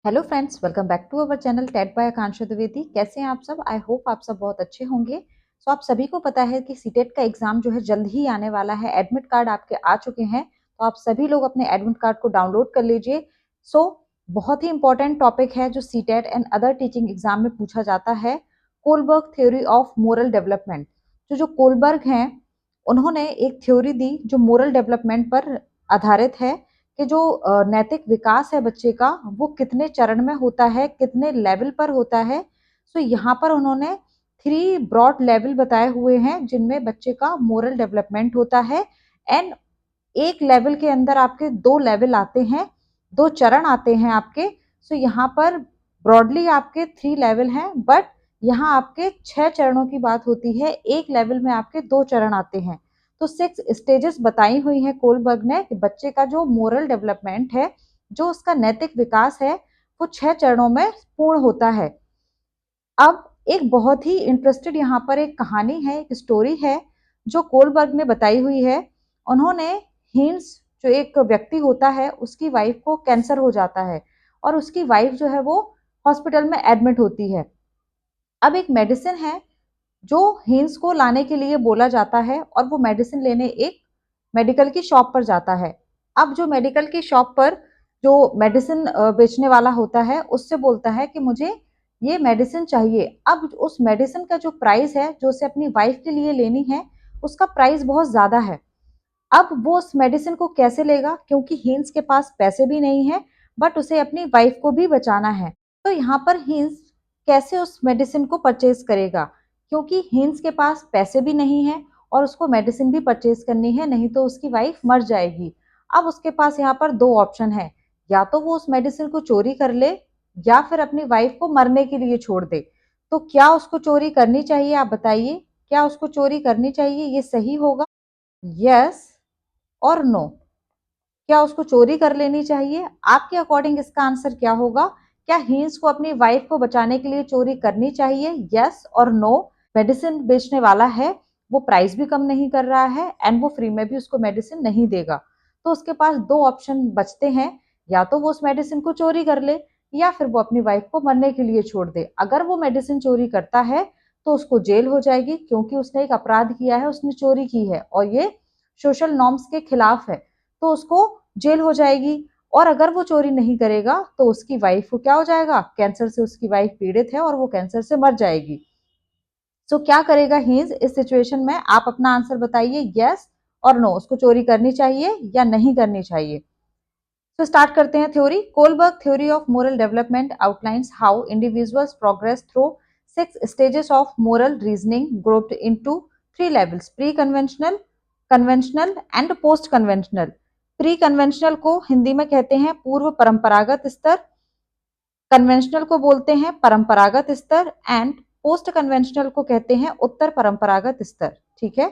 Hello friends, welcome back to our channel TET by Akanksha Dwivedi. कैसे हैं आप सब? आई होप आप सब बहुत अच्छे होंगे। सो आप सभी को पता है कि सीटेट का एग्जाम जो है जल्द ही आने वाला है। एडमिट कार्ड आपके आ चुके हैं, तो आप सभी लोग अपने एडमिट कार्ड को डाउनलोड कर लीजिए। सो बहुत ही इंपॉर्टेंट टॉपिक है जो CTET and other teaching exam में पूछा जाता है, Kohlberg theory of moral development. जो कोलबर्ग हैं, उन्होंने एक थ्योरी दी जो मोरल डेवलपमेंट पर आधारित है कि जो नैतिक विकास है बच्चे का, वो कितने चरण में होता है, कितने लेवल पर होता है। सो यहाँ पर उन्होंने 3 ब्रॉड लेवल बताए हुए हैं जिनमें बच्चे का मोरल डेवलपमेंट होता है। एंड एक लेवल के अंदर आपके 2 लेवल आते हैं, 2 चरण आते हैं आपके। सो यहाँ पर ब्रॉडली आपके 3 लेवल हैं, बट यहाँ आपके 6 चरणों की बात होती है। एक लेवल में आपके 2 चरण आते हैं। तो 6 स्टेजेस बताई हुई हैं कोलबर्ग ने कि बच्चे का जो मोरल डेवलपमेंट है, जो उसका नैतिक विकास है, वो 6 चरणों में पूर्ण होता है। अब एक बहुत ही इंटरेस्टेड यहाँ पर एक कहानी है, एक स्टोरी है जो कोलबर्ग ने बताई हुई है। उन्होंने हिंस, जो एक व्यक्ति होता है, उसकी वाइफ को कैंसर हो जाता है और उसकी वाइफ जो है वो हॉस्पिटल में एडमिट होती है। अब एक मेडिसिन है जो हिंस को लाने के लिए बोला जाता है और वो मेडिसिन लेने एक मेडिकल की शॉप पर जाता है। अब जो मेडिकल की शॉप पर जो मेडिसिन बेचने वाला होता है, उससे बोलता है कि मुझे ये मेडिसिन चाहिए। अब उस मेडिसिन का जो प्राइस है, जो उसे अपनी वाइफ के लिए लेनी है, उसका प्राइस बहुत ज्यादा है। अब वो उस मेडिसिन को कैसे लेगा, क्योंकि हिंस के पास पैसे भी नहीं है, बट उसे अपनी वाइफ को भी बचाना है। तो यहाँ पर हिंस कैसे उस मेडिसिन को परचेज करेगा, क्योंकि हिंस के पास पैसे भी नहीं है और उसको मेडिसिन भी परचेज करनी है, नहीं तो उसकी वाइफ मर जाएगी। अब उसके पास यहाँ पर 2 ऑप्शन है, या तो वो उस मेडिसिन को चोरी कर ले या फिर अपनी वाइफ को मरने के लिए छोड़ दे। तो क्या उसको चोरी करनी चाहिए? आप बताइए, क्या उसको चोरी करनी चाहिए? ये सही होगा? यस और नो? क्या उसको चोरी कर लेनी चाहिए? आपके अकॉर्डिंग इसका आंसर क्या होगा? क्या हिंस को अपनी वाइफ को बचाने के लिए चोरी करनी चाहिए? यस और नो? मेडिसिन बेचने वाला है, वो प्राइस भी कम नहीं कर रहा है एंड वो फ्री में भी उसको मेडिसिन नहीं देगा। तो उसके पास 2 ऑप्शन बचते हैं, या तो वो उस मेडिसिन को चोरी कर ले या फिर वो अपनी वाइफ को मरने के लिए छोड़ दे। अगर वो मेडिसिन चोरी करता है तो उसको जेल हो जाएगी, क्योंकि उसने एक अपराध किया है, उसने चोरी की है और ये सोशल नॉर्म्स के खिलाफ है, तो उसको जेल हो जाएगी। और अगर वो चोरी नहीं करेगा तो उसकी वाइफ को क्या हो जाएगा? कैंसर से उसकी वाइफ पीड़ित है और वो कैंसर से मर जाएगी। सो क्या करेगा हिंस इस सिचुएशन में? आप अपना आंसर बताइए, यस और नो, उसको चोरी करनी चाहिए या नहीं करनी चाहिए। तो स्टार्ट करते हैं theory. Kohlberg theory of moral development outlines how individuals progress through 6 stages of moral reasoning grouped into 3 levels: pre conventional, conventional and post conventional. Pre conventional को हिंदी में कहते हैं पूर्व परंपरागत स्तर, कन्वेंशनल को बोलते हैं परंपरागत स्तर एंड पोस्ट कन्वेंशनल को कहते हैं उत्तर परंपरागत स्तर। ठीक है।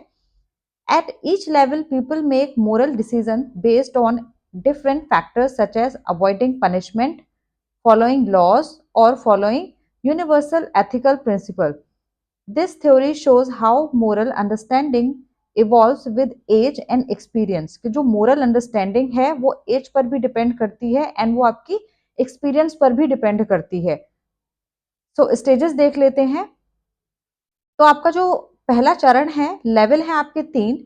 At each level, people make moral decisions based on different factors such as avoiding punishment, following laws, or following universal ethical principles. This theory shows how moral understanding evolves with age and experience। कि जो moral understanding है वो age पर भी depend करती है and वो आपकी experience पर भी depend करती है। So stages देख लेते हैं। तो आपका जो पहला चरण है, लेवल है आपके 3।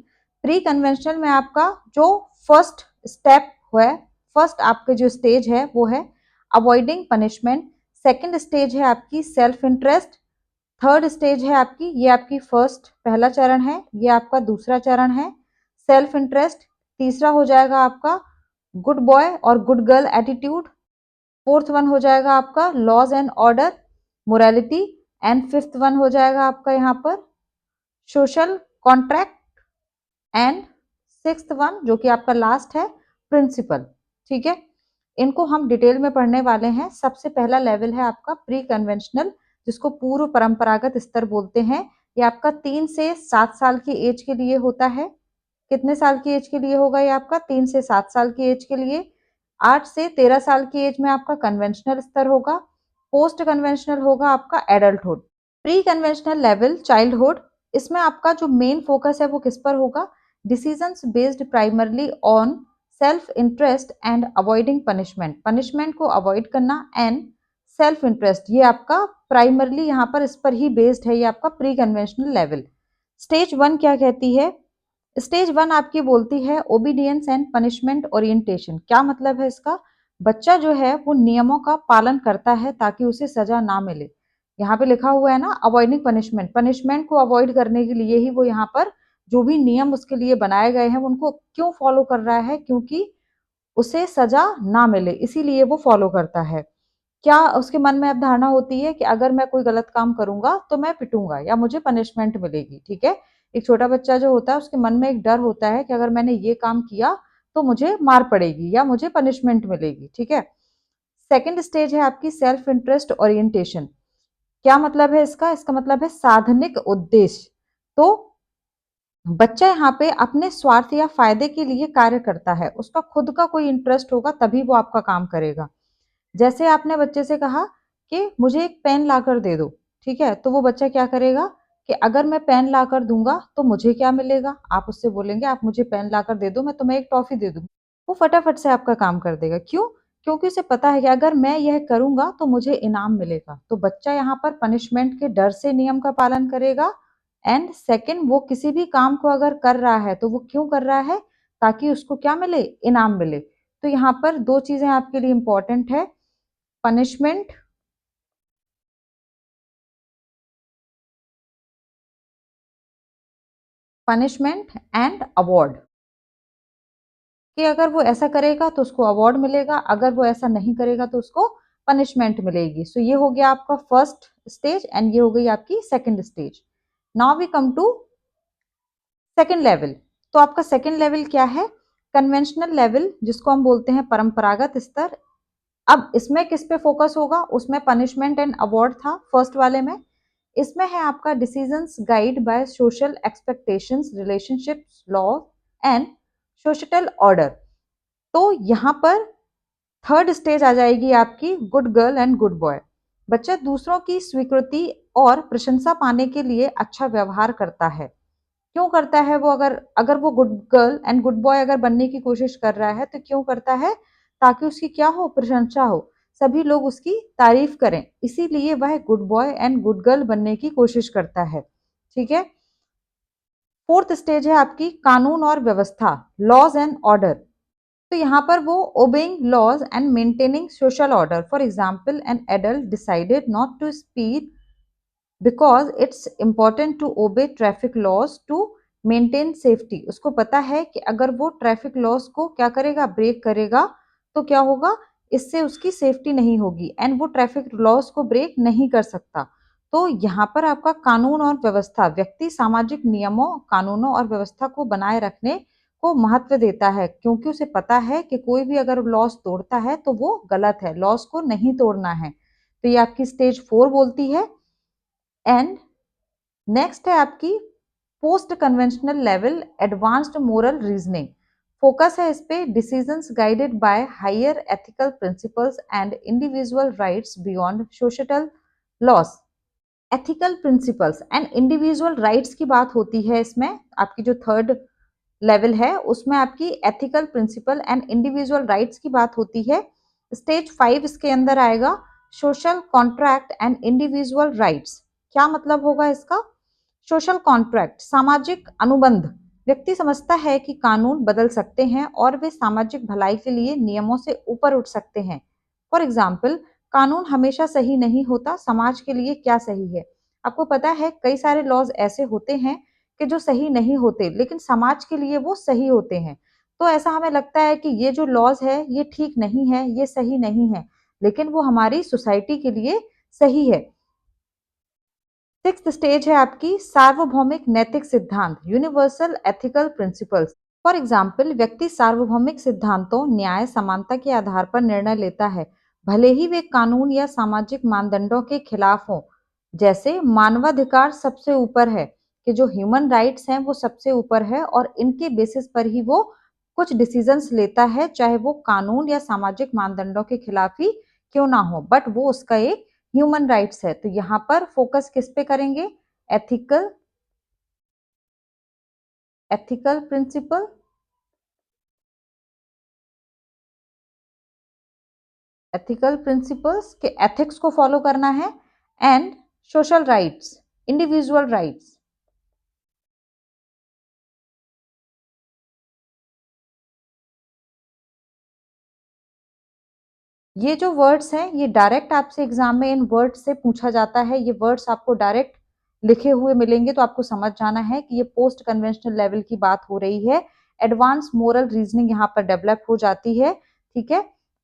प्री कन्वेंशनल में आपका जो फर्स्ट स्टेप है, फर्स्ट आपके जो स्टेज है वो है अवॉइडिंग पनिशमेंट। सेकंड स्टेज है आपकी सेल्फ इंटरेस्ट। थर्ड स्टेज है आपकी, ये आपकी फर्स्ट पहला चरण है, ये आपका दूसरा चरण है सेल्फ इंटरेस्ट। तीसरा हो जाएगा आपका गुड बॉय और good girl attitude. Fourth one हो जाएगा आपका laws and order, morality. And fifth one हो जाएगा आपका यहाँ पर social contract. And sixth one जो कि आपका लास्ट है प्रिंसिपल। ठीक है, इनको हम डिटेल में पढ़ने वाले हैं। सबसे पहला लेवल है आपका प्री कन्वेंशनल, जिसको पूर्व परंपरागत स्तर बोलते हैं। ये आपका 3 से 7 साल की एज के लिए होता है। कितने साल की एज के लिए होगा ये आपका? 3 से 7 साल की एज के लिए। 8 से 13 साल की एज में आपका कन्वेंशनल स्तर होगा। पोस्ट कन्वेंशनल होगा आपका adulthood. Pre conventional level childhood, इसमें आपका जो मेन फोकस है वो किस पर होगा? Decisions based primarily on self interest and avoiding punishment, punishment को अवॉइड करना, एंड सेल्फ इंटरेस्ट, ये आपका प्राइमरली यहाँ पर इस पर ही बेस्ड है, ये आपका pre conventional level. Stage one क्या कहती है? स्टेज वन आपकी बोलती है ओबीडियंस एंड पनिशमेंट ओरिएंटेशन। क्या मतलब है इसका? बच्चा जो है वो नियमों का पालन करता है ताकि उसे सजा ना मिले। यहाँ पे लिखा हुआ है ना अवॉइडिंग पनिशमेंट, पनिशमेंट को अवॉइड करने के लिए ही वो यहाँ पर जो भी नियम उसके लिए बनाए गए हैं उनको क्यों फॉलो कर रहा है? क्योंकि उसे सजा ना मिले, इसीलिए वो फॉलो करता है। क्या उसके मन में अब धारणा होती है कि अगर मैं कोई गलत काम करूंगा तो मैं पिटूंगा या मुझे पनिशमेंट मिलेगी, ठीक है। एक छोटा बच्चा जो होता है उसके मन में एक डर होता है कि अगर मैंने ये काम किया तो मुझे मार पड़ेगी या मुझे पनिशमेंट मिलेगी, ठीक है। सेकंड स्टेज है आपकी सेल्फ इंटरेस्ट ओरिएंटेशन। क्या मतलब है इसका? इसका मतलब है साधनिक उद्देश्य। तो बच्चा यहाँ पे अपने स्वार्थ या फायदे के लिए कार्य करता है, उसका खुद का कोई इंटरेस्ट होगा तभी वो आपका काम करेगा। जैसे आपने बच्चे से कहा कि मुझे एक पेन लाकर दे दो, ठीक है, तो वो बच्चा क्या करेगा कि अगर मैं पेन लाकर दूंगा तो मुझे क्या मिलेगा? आप उससे बोलेंगे आप मुझे पेन लाकर दे दो, मैं तुम्हें एक टॉफी दे दूंगी। वो फटाफट से आपका काम कर देगा। क्यों? क्योंकि उसे पता है कि अगर मैं यह करूंगा तो मुझे इनाम मिलेगा। तो बच्चा यहाँ पर पनिशमेंट के डर से नियम का पालन करेगा। एंड सेकंड, वो किसी भी काम को अगर कर रहा है तो वो क्यों कर रहा है? ताकि उसको क्या मिले? इनाम मिले। तो यहाँ पर दो चीजें आपके लिए इंपॉर्टेंट है, पनिशमेंट, पनिशमेंट एंड अवार्ड, कि अगर वो ऐसा करेगा तो उसको अवार्ड मिलेगा, अगर वो ऐसा नहीं करेगा तो उसको पनिशमेंट मिलेगी। सो ये हो गया आपका फर्स्ट स्टेज एंड ये हो गई आपकी second stage. Now we come to second level. तो आपका सेकंड लेवल क्या है? कन्वेंशनल लेवल, जिसको हम बोलते हैं परंपरागत स्तर। अब इसमें किस पे फोकस होगा? उसमें पनिशमेंट एंड अवार्ड था फर्स्ट वाले में। इसमें है आपका decisions guide by social expectations, relationships, law and social order. तो यहाँ पर थर्ड स्टेज आ जाएगी आपकी good girl and good boy. बच्चा दूसरों की स्वीकृति और प्रशंसा पाने के लिए अच्छा व्यवहार करता है। क्यों करता है वो? अगर अगर वो good girl and good boy अगर बनने की कोशिश कर रहा है तो क्यों करता है? ताकि उसकी क्या हो? प्रशंसा हो, सभी लोग उसकी तारीफ करें, इसीलिए वह good boy and good girl बनने की कोशिश करता है, ठीक है। फोर्थ स्टेज है आपकी कानून और व्यवस्था, लॉज एंड ऑर्डर। तो यहाँ पर वो obeying laws and maintaining social order. For example, an adult decided not to speed because it's important to obey traffic laws to maintain safety. उसको पता है कि अगर वो ट्रैफिक लॉज को क्या करेगा? ब्रेक करेगा तो क्या होगा? इससे उसकी सेफ्टी नहीं होगी एंड वो ट्रैफिक लॉज को ब्रेक नहीं कर सकता। तो यहाँ पर आपका कानून और व्यवस्था, व्यक्ति सामाजिक नियमों, कानूनों और व्यवस्था को बनाए रखने को महत्व देता है, क्योंकि उसे पता है कि कोई भी अगर लॉस तोड़ता है तो वो गलत है, लॉस को नहीं तोड़ना है। तो ये आपकी स्टेज 4 बोलती है। एंड नेक्स्ट है आपकी post conventional level, advanced moral reasoning. Focus है इस पे decisions guided by higher ethical principles and individual rights beyond social laws. Ethical principles and individual rights की बात होती है इसमें। आपकी जो थर्ड लेवल है उसमें आपकी ethical principle and individual rights की बात होती है। स्टेज 5 इसके अंदर आएगा social contract and individual rights. क्या मतलब होगा इसका? सोशल कॉन्ट्रैक्ट, सामाजिक अनुबंध। व्यक्ति समझता है कि कानून बदल सकते हैं और वे सामाजिक भलाई के लिए नियमों से ऊपर उठ सकते हैं। फॉर एग्जाम्पल, कानून हमेशा सही नहीं होता, समाज के लिए क्या सही है। आपको पता है कई सारे लॉज ऐसे होते हैं कि जो सही नहीं होते लेकिन समाज के लिए वो सही होते हैं। तो ऐसा हमें लगता है कि ये जो लॉज है ये ठीक नहीं है, ये सही नहीं है, लेकिन वो हमारी सोसाइटी के लिए सही है। सिक्स्थ स्टेज है आपकी सार्वभौमिक नैतिक सिद्धांत, universal ethical principles. For example, व्यक्ति सार्वभौमिक सिद्धांतों, न्याय, समानता के आधार पर निर्णय लेता है, भले ही वे कानून या सामाजिक मानदंडों के खिलाफ हों। जैसे मानवाधिकार सबसे ऊपर है, कि जो ह्यूमन राइट्स हैं वो सबसे ऊपर है और इनके बेसिस पर ही वो कुछ डिसीजंस लेता है, चाहे वो कानून या सामाजिक मानदंडों के खिलाफ ही क्यों ना हो, बट वो उसका एक ह्यूमन राइट्स है। तो यहाँ पर फोकस किस पे करेंगे? Ethical, ethical principle ethical principles के एथिक्स को फॉलो करना है, and social rights, individual rights. ये जो वर्ड्स हैं ये डायरेक्ट आपसे एग्जाम में इन वर्ड्स से पूछा जाता है। ये वर्ड्स आपको डायरेक्ट लिखे हुए मिलेंगे, तो आपको समझ जाना है कि ये पोस्ट कन्वेंशनल लेवल की बात हो रही है। एडवांस मोरल रीजनिंग यहाँ पर डेवलप हो जाती है, ठीक है।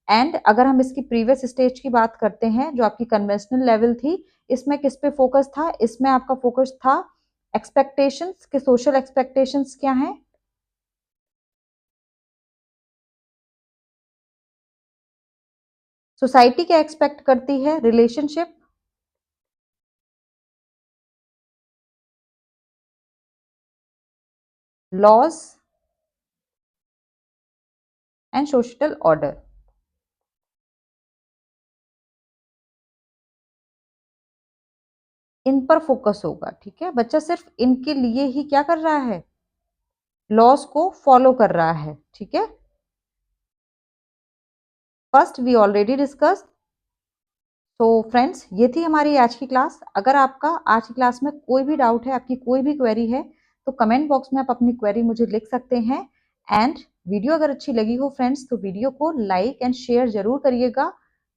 एंड अगर हम इसकी प्रीवियस स्टेज की बात करते हैं, जो आपकी कन्वेंशनल लेवल थी, इसमें किस पे फोकस था? इसमें आपका फोकस था एक्सपेक्टेशंस के, सोशल एक्सपेक्टेशंस क्या हैं? सोसाइटी क्या एक्सपेक्ट करती है? Relationship, laws and social order. इन पर फोकस होगा, ठीक है। बच्चा सिर्फ इनके लिए ही क्या कर रहा है? लॉस को फॉलो कर रहा है, ठीक है। First we already discussed. तो फ्रेंड्स, ये थी हमारी आज की क्लास। अगर आपका आज की क्लास में कोई भी डाउट है, आपकी कोई भी क्वेरी है, तो कमेंट बॉक्स में आप अपनी क्वेरी मुझे लिख सकते हैं। एंड वीडियो अगर अच्छी लगी हो फ्रेंड्स, तो वीडियो को लाइक एंड शेयर जरूर करिएगा।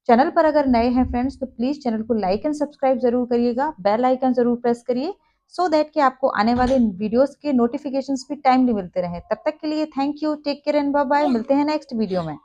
चैनल पर अगर नए हैं फ्रेंड्स, तो प्लीज चैनल को लाइक एंड सब्सक्राइब जरूर करिएगा। बेल आइकन जरूर प्रेस करिए, सो दैट कि आपको आने वाले वीडियोस के नोटिफिकेशंस भी टाइमली मिलते रहे। तब तक के लिए thank you, take care and bye bye. मिलते हैं नेक्स्ट वीडियो में।